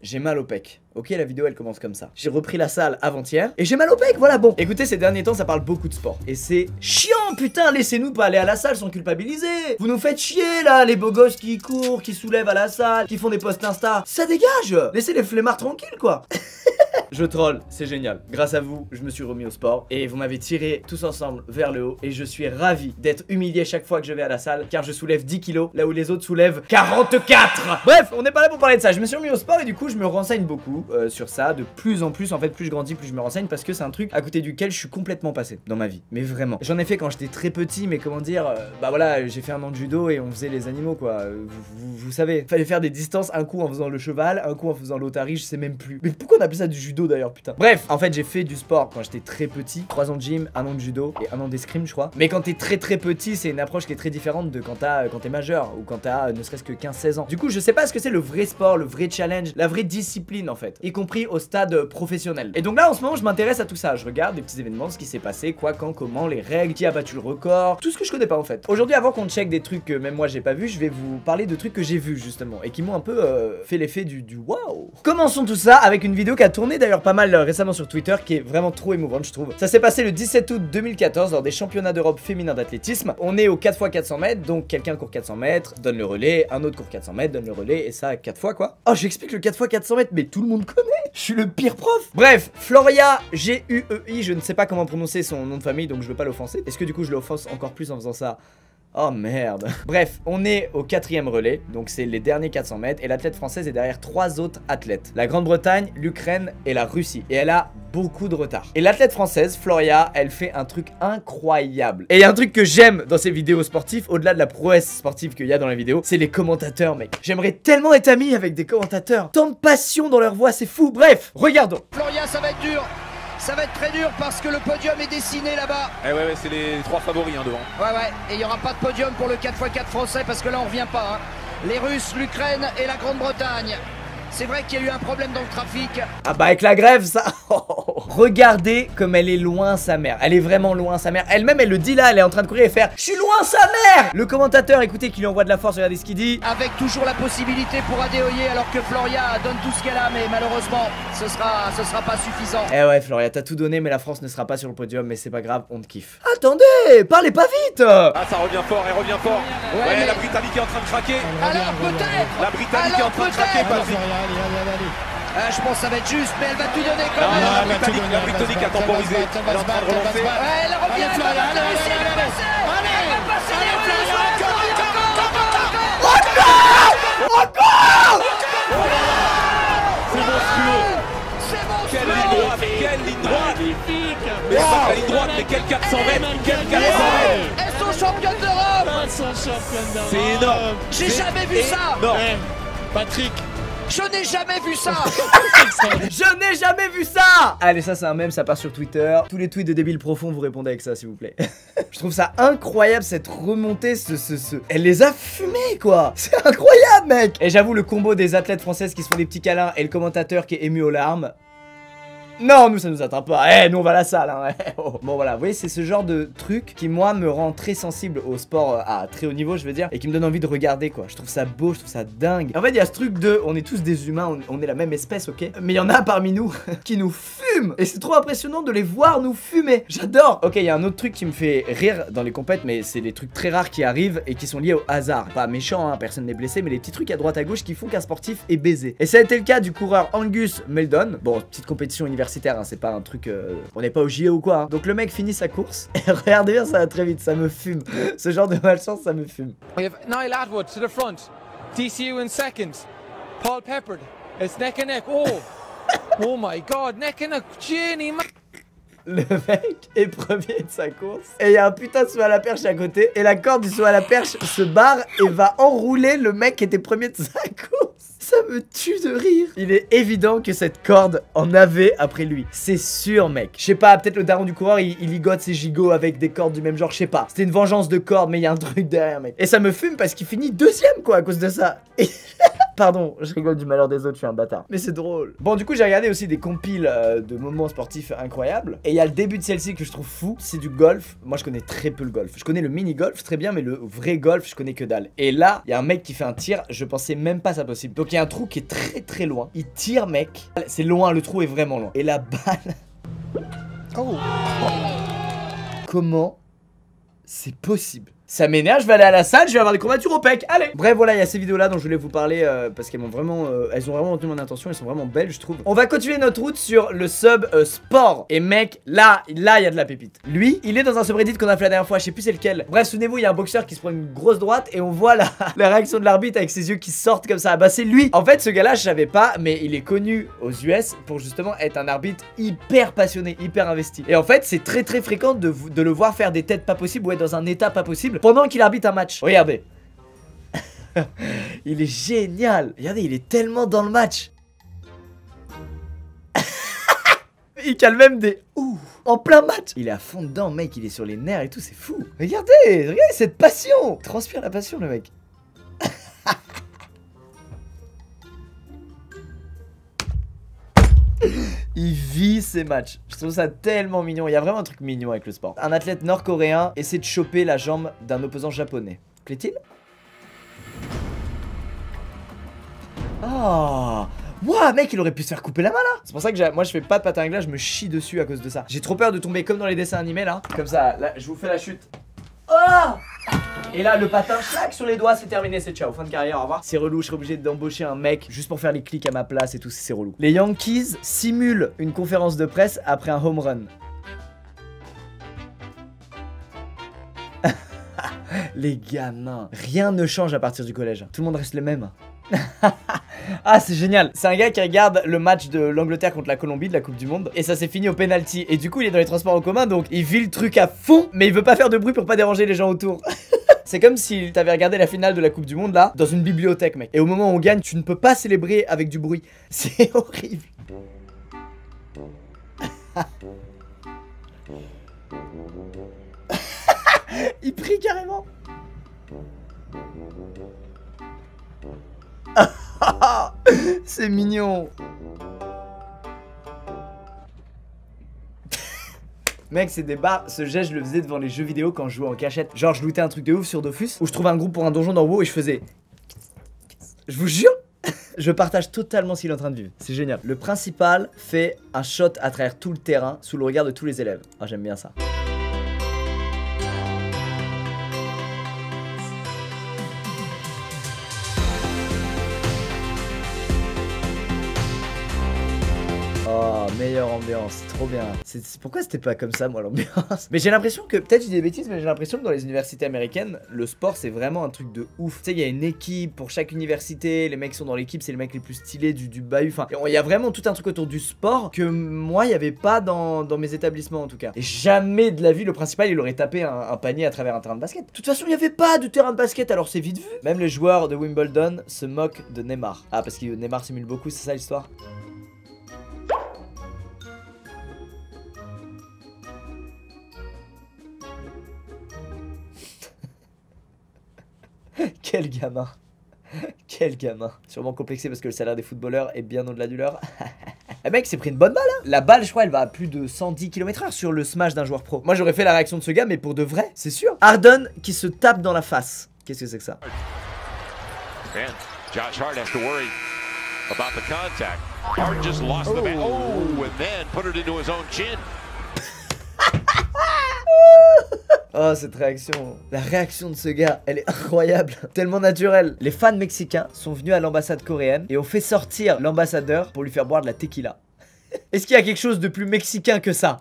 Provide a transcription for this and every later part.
j'ai mal au pec. Ok, la vidéo elle commence comme ça. J'ai repris la salle avant-hier et j'ai mal au pec, voilà bon. Écoutez, ces derniers temps ça parle beaucoup de sport. Et c'est chiant, putain, laissez-nous pas aller à la salle sans culpabiliser. Vous nous faites chier là, les beaux gosses qui courent, qui soulèvent à la salle, qui font des posts Insta. Ça dégage. Laissez les flemmards tranquilles quoi. Je troll, c'est génial. Grâce à vous, je me suis remis au sport et vous m'avez tiré tous ensemble vers le haut et je suis ravi d'être humilié chaque fois que je vais à la salle car je soulève 10 kilos là où les autres soulèvent 44. Bref, on n'est pas là pour parler de ça. Je me suis remis au sport et du coup, je me renseigne beaucoup sur ça. De plus en plus, en fait, plus je grandis, plus je me renseigne parce que c'est un truc à côté duquel je suis complètement passé dans ma vie. Mais vraiment. J'en ai fait quand j'étais très petit, mais comment dire, bah voilà, j'ai fait un an de judo et on faisait les animaux quoi. Vous savez, fallait faire des distances, un coup en faisant le cheval, un coup en faisant l'otarie, je sais même plus. Mais pourquoi on appelle ça du judo d'ailleurs, putain. Bref, en fait, j'ai fait du sport quand j'étais très petit. 3 ans de gym, 1 an de judo et 1 an d'escrime, je crois. Mais quand t'es très petit, c'est une approche qui est très différente de quand t'es majeur ou quand t'as ne serait-ce que 15-16 ans. Du coup, je sais pas ce que c'est le vrai sport, le vrai challenge, la vraie discipline en fait, y compris au stade professionnel. Et donc là, en ce moment, je m'intéresse à tout ça. Je regarde des petits événements, ce qui s'est passé, quoi, quand, comment, les règles, qui a battu le record, tout ce que je connais pas en fait. Aujourd'hui, avant qu'on check des trucs que même moi j'ai pas vu, je vais vous parler de trucs que j'ai vus justement et qui m'ont un peu fait l'effet du waouh. Commençons tout ça avec une vidéo qui a tourné d'ailleurs pas mal récemment sur Twitter, qui est vraiment trop émouvante, je trouve. Ça s'est passé le 17 août 2014 lors des championnats d'Europe féminins d'athlétisme. On est au 4x400 mètres, donc quelqu'un court 400 mètres, donne le relais, un autre court 400 mètres, donne le relais, et ça 4 fois quoi. Oh, j'explique le 4x400 mètres, mais tout le monde connaît. Je suis le pire prof. Bref, Floria Guei, je ne sais pas comment prononcer son nom de famille, donc je veux pas l'offenser. Est-ce que du coup je l'offense encore plus en faisant ça? Oh merde. Bref, on est au 4e relais, donc c'est les derniers 400 mètres, et l'athlète française est derrière 3 autres athlètes. La Grande-Bretagne, l'Ukraine et la Russie. Et elle a beaucoup de retard. Et l'athlète française, Floria, elle fait un truc incroyable. Et il y a un truc que j'aime dans ces vidéos sportives, au-delà de la prouesse sportive qu'il y a dans la vidéo, c'est les commentateurs, mec. J'aimerais tellement être ami avec des commentateurs. Tant de passion dans leur voix, c'est fou. Bref, regardons. Floria, ça va être dur. Ça va être très dur parce que le podium est dessiné là-bas. Eh ouais, c'est les 3 favoris devant. Ouais, et il n'y aura pas de podium pour le 4x4 français parce que là on revient pas. Les Russes, l'Ukraine et la Grande-Bretagne. C'est vrai qu'il y a eu un problème dans le trafic. Ah bah avec la grève ça. Regardez comme elle est loin sa mère. Elle est vraiment loin sa mère. Elle-même elle le dit là, elle est en train de courir et faire je suis loin sa mère. Le commentateur, écoutez, qui lui envoie de la force, regardez ce qu'il dit. Avec toujours la possibilité pour Adéoyer alors que Floria donne tout ce qu'elle a, mais malheureusement ce sera pas suffisant. Eh ouais Floria, t'as tout donné mais la France ne sera pas sur le podium, mais c'est pas grave, on te kiffe. Attendez, parlez pas vite. Ah ça revient fort, elle revient fort. Ouais, mais... la Britannique est en train de craquer. Alors peut-être. La Britannique est en train de craquer, Patrick. Je pense que ça va être juste, mais elle va tout donner quand même. La Britannique a temporisé. Elle est en train de relancer. Elle revient, elle va réussir à passer. Elle va passer les Russes. Encore. C'est bon. Quelle ligne droite. Mais pas la ligne droite, mais quel 400 mètres. Quel 400 mètres. Elles sont championnes d'Europe. C'est énorme. J'ai jamais vu ça. Non. Patrick, je n'ai jamais vu ça. Je n'ai jamais vu ça. Allez, ça c'est un mème, ça part sur Twitter. Tous les tweets de débiles profonds, vous répondez avec ça s'il vous plaît. Je trouve ça incroyable cette remontée, Elle les a fumés quoi. C'est incroyable mec. Et j'avoue le combo des athlètes françaises qui se font des petits câlins et le commentateur qui est ému aux larmes. Non, nous ça nous atteint pas. Nous on va à la salle hein. Oh. Bon voilà, vous voyez c'est ce genre de truc qui moi me rend très sensible au sport à très haut niveau je veux dire. Et qui me donne envie de regarder quoi. Je trouve ça beau, je trouve ça dingue. En fait il y a ce truc de, on est tous des humains, on est la même espèce ok. Mais il y en a parmi nous qui nous fument. Et c'est trop impressionnant de les voir nous fumer. J'adore. Ok, il y a un autre truc qui me fait rire dans les compètes. Mais c'est des trucs très rares qui arrivent et qui sont liés au hasard. Pas méchant hein, personne n'est blessé. Mais les petits trucs à droite à gauche qui font qu'un sportif est baisé. Et ça a été le cas du coureur Angus Meldon. Bon, petite compétition universitaire hein, c'est pas un truc on n'est pas au JO ou quoi hein. Donc le mec finit sa course et regardez bien ça va très vite, ça me fume. Ce genre de malchance ça me fume. We have Niall Atwood to the front, TCU in second, Paul Peppard, it's neck and neck. Oh my god, neck and neck. Jenny Le mec est premier de sa course et il y a un putain de saut à la perche à côté et la corde du saut à la perche se barre et va enrouler le mec qui était premier de sa course. Ça me tue de rire. Il est évident que cette corde en avait après lui. C'est sûr mec. Je sais pas, peut-être le daron du coureur il ligote ses gigots avec des cordes du même genre, je sais pas. C'était une vengeance de corde mais il y a un truc derrière mec. Et ça me fume parce qu'il finit deuxième quoi à cause de ça. Et Pardon, je rigole du malheur des autres, je suis un bâtard. Mais c'est drôle. Bon, du coup, j'ai regardé aussi des compiles de moments sportifs incroyables. Et il y a le début de celle-ci que je trouve fou, c'est du golf. Moi, je connais très peu le golf. Je connais le mini-golf très bien, mais le vrai golf, je connais que dalle. Et là, il y a un mec qui fait un tir, je pensais même pas ça possible. Donc, il y a un trou qui est très très loin. Il tire, mec. C'est loin, le trou est vraiment loin. Et la balle... Oh. Comment c'est possible? Ça m'énerve, je vais aller à la salle, je vais avoir des courbatures au pec, allez. Bref, voilà, il y a ces vidéos là dont je voulais vous parler parce qu'elles m'ont vraiment, elles ont vraiment retenu mon attention, elles sont vraiment belles, je trouve. On va continuer notre route sur le sub sport. Et mec, là, il y a de la pépite. Lui, il est dans un subreddit qu'on a fait la dernière fois, je sais plus c'est lequel. Bref, souvenez-vous, il y a un boxeur qui se prend une grosse droite et on voit la réaction de l'arbitre avec ses yeux qui sortent comme ça. Bah c'est lui. En fait, ce gars-là, je savais pas, mais il est connu aux US pour justement être un arbitre hyper passionné, hyper investi. Et en fait, c'est très très fréquent de le voir faire des têtes pas possibles ou être dans un état pas possible pendant qu'il arbitre un match. Regardez. Il est génial. Regardez, il est tellement dans le match. Il cale même des ouh en plein match. Il est à fond dedans, mec. Il est sur les nerfs et tout, c'est fou. Regardez cette passion. Il transpire la passion, le mec. Il vit ses matchs. Je trouve ça tellement mignon. Il y a vraiment un truc mignon avec le sport. Un athlète nord-coréen essaie de choper la jambe d'un opposant japonais. Plaît-il? Ah, ouah, mec, il aurait pu se faire couper la main là. C'est pour ça que moi je fais pas de patin à glace, je me chie dessus à cause de ça. J'ai trop peur de tomber comme dans les dessins animés là. Comme ça, là, je vous fais la chute. Oh! Et là, le patin, clac sur les doigts, c'est terminé, c'est ciao, fin de carrière, au revoir. C'est relou, je serais obligé d'embaucher un mec juste pour faire les clics à ma place et tout, c'est relou. Les Yankees simulent une conférence de presse après un home run. Les gamins, rien ne change à partir du collège. Tout le monde reste le même. Ah, c'est génial. C'est un gars qui regarde le match de l'Angleterre contre la Colombie de la Coupe du Monde et ça s'est fini au penalty. Et du coup, il est dans les transports en commun, donc il vit le truc à fond, mais il veut pas faire de bruit pour pas déranger les gens autour. C'est comme si t'avais regardé la finale de la Coupe du Monde là, dans une bibliothèque, mec. Et au moment où on gagne, tu ne peux pas célébrer avec du bruit. C'est horrible. Il prie carrément. C'est mignon. Mec, c'est des barres. Ce geste, je le faisais devant les jeux vidéo quand je jouais en cachette. Genre, je lootais un truc de ouf sur Dofus où je trouvais un groupe pour un donjon dans WoW et je faisais. Je vous jure. Je partage totalement ce qu'il est en train de vivre. C'est génial. Le principal fait un shot à travers tout le terrain sous le regard de tous les élèves. Ah, j'aime bien ça. Oh, meilleure ambiance, trop bien. Pourquoi c'était pas comme ça, moi, l'ambiance? Mais j'ai l'impression que, peut-être je dis des bêtises, mais j'ai l'impression que dans les universités américaines, le sport, c'est vraiment un truc de ouf. Tu sais, il y a une équipe pour chaque université, les mecs qui sont dans l'équipe, c'est les mecs les plus stylés du bahut. Enfin, il y a vraiment tout un truc autour du sport que moi, il n'y avait pas dans mes établissements, en tout cas. Et jamais de la vie, le principal, il aurait tapé un panier à travers un terrain de basket. De toute façon, il n'y avait pas de terrain de basket, alors c'est vite vu. Même les joueurs de Wimbledon se moquent de Neymar. Ah, parce que Neymar simule beaucoup, c'est ça l'histoire? Quel gamin. Quel gamin. Sûrement complexé parce que le salaire des footballeurs est bien au-delà du leur. Le mec s'est pris une bonne balle hein. La balle je crois elle va à plus de 110 km/h sur le smash d'un joueur pro. Moi j'aurais fait la réaction de ce gars mais pour de vrai, c'est sûr. Harden qui se tape dans la face. Qu'est-ce que c'est que ça? And Josh Hart has to worry about the contact. Hart just lost the bat. Oh, and then put it into his own chin. Oh cette réaction, la réaction de ce gars, elle est incroyable, tellement naturelle. Les fans mexicains sont venus à l'ambassade coréenne et ont fait sortir l'ambassadeur pour lui faire boire de la tequila. Est-ce qu'il y a quelque chose de plus mexicain que ça?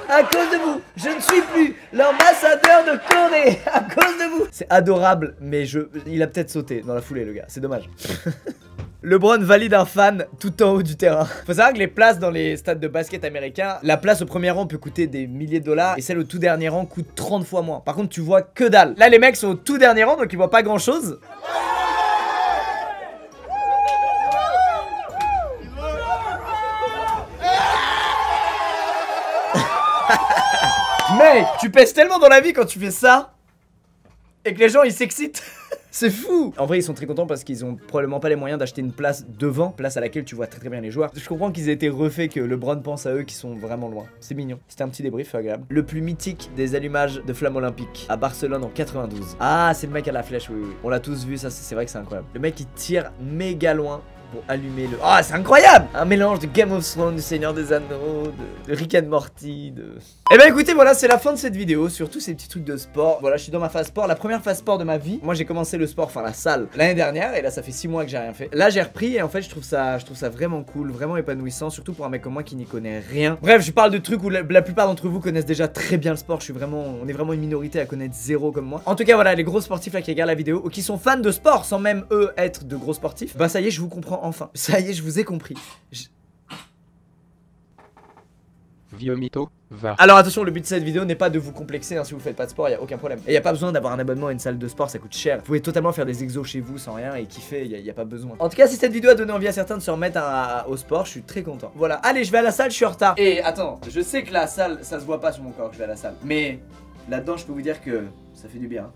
À cause de vous, je ne suis plus l'ambassadeur de Corée. À cause de vous. C'est adorable, mais il a peut-être sauté dans la foulée, le gars. C'est dommage. LeBron valide un fan tout en haut du terrain. Faut savoir que les places dans les stades de basket américains, la place au premier rang peut coûter des milliers de dollars et celle au tout dernier rang coûte 30 fois moins. Par contre, tu vois que dalle. Là, les mecs sont au tout dernier rang, donc ils voient pas grand chose. Mec, tu pèses tellement dans la vie quand tu fais ça et que les gens ils s'excitent. C'est fou. En vrai ils sont très contents parce qu'ils ont probablement pas les moyens d'acheter une place devant, place à laquelle tu vois très très bien les joueurs. Je comprends qu'ils aient été refaits, que LeBron pense à eux qui sont vraiment loin. C'est mignon. C'était un petit débrief agréable. Le plus mythique des allumages de flammes olympiques à Barcelone en 92. Ah c'est le mec à la flèche, oui. On l'a tous vu, ça c'est vrai que c'est incroyable. Le mec il tire méga loin pour allumer le... Ah, c'est incroyable! Un mélange de Game of Thrones, du Seigneur des Anneaux, de Rick and Morty, de... Eh ben écoutez, voilà, c'est la fin de cette vidéo sur tous ces petits trucs de sport. Voilà, je suis dans ma phase sport, la première phase sport de ma vie. Moi j'ai commencé le sport, enfin la salle, l'année dernière, et là ça fait 6 mois que j'ai rien fait. Là j'ai repris et en fait je trouve ça vraiment cool, vraiment épanouissant, surtout pour un mec comme moi qui n'y connaît rien. Bref, je parle de trucs où la plupart d'entre vous connaissent déjà très bien le sport. On est vraiment une minorité à connaître zéro comme moi. En tout cas voilà, les gros sportifs là qui regardent la vidéo ou qui sont fans de sport sans même eux être de gros sportifs, bah ça y est, je vous comprends enfin. Ça y est, je vous ai compris. Vieux mytho, va. Alors attention, le but de cette vidéo n'est pas de vous complexer, hein, si vous faites pas de sport, il y a aucun problème. Et il y a pas besoin d'avoir un abonnement à une salle de sport, ça coûte cher. Vous pouvez totalement faire des exos chez vous sans rien et kiffer, il y a pas besoin. En tout cas, si cette vidéo a donné envie à certains de se remettre au sport, je suis très content. Voilà, allez, je vais à la salle, je suis en retard. Et attends, je sais que la salle, ça se voit pas sur mon corps que je vais à la salle. Mais là-dedans, je peux vous dire que ça fait du bien.